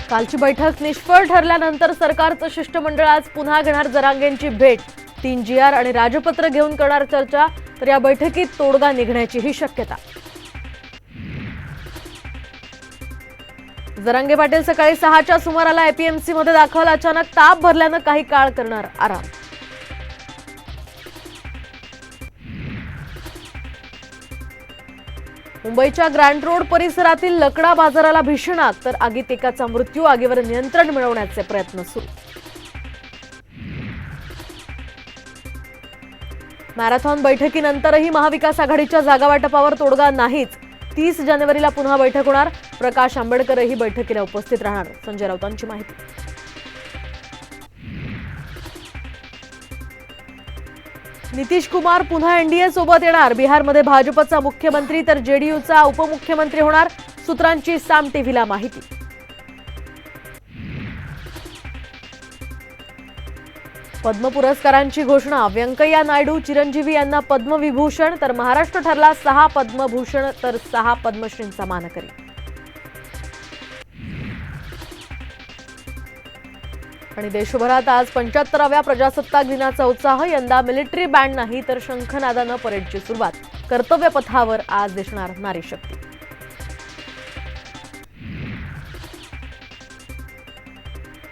कालची बैठक निष्फळ ठरल्यानंतर सरकारचं शिष्टमंडळ आज पुन्हा घेणार जरांगेंची भेट। 3 GR आणि राजपत्र घेऊन करणार चर्चा, तर या बैठकीत तोडगा निघण्याचीही शक्यता। जरांगे पाटील सकाळी 6च्या सुमाराला APMC मध्ये दाखल, अचानक ताप भरल्यानं काही काळ करणार आराम। मुंबईच्या ग्रँड रोड परिसरातील लकडा बाजाराला भीषण आग, तर आगीत एकाचा मृत्यू। आगीवर नियंत्रण मिळवण्याचे प्रयत्न सुरू। मॅरेथॉन बैठकीनंतरही महाविकास आघाडीच्या जागावाटपावर तोडगा नाहीच। 30 जानेवारीला पुन्हा बैठक होणार। प्रकाश आंबेडकरही बैठकीला उपस्थित राहणार, संजय राऊतांची माहिती। नितीश कुमार पुन्हा एनडीए सोबत येणार। बिहारमध्ये भाजपचा मुख्यमंत्री तर जेडीयूचा उपमुख्यमंत्री होणार, सूत्रांची साम टीव्हीला माहिती। पद्म पुरस्कारांची घोषणा। व्यंकय्या नायडू, चिरंजीवी यांना पद्मविभूषण, तर महाराष्ट्र ठरला 6 पद्मभूषण तर 6 पद्मश्रींचा मानकरी। आणि देशभरात आज 75व्या प्रजासत्ताक दिनाचा उत्साह। यंदा मिलिटरी बँड नाही तर शंखनादानं परेडची सुरुवात। कर्तव्य पथावर आज दिसणार नारी शक्ती।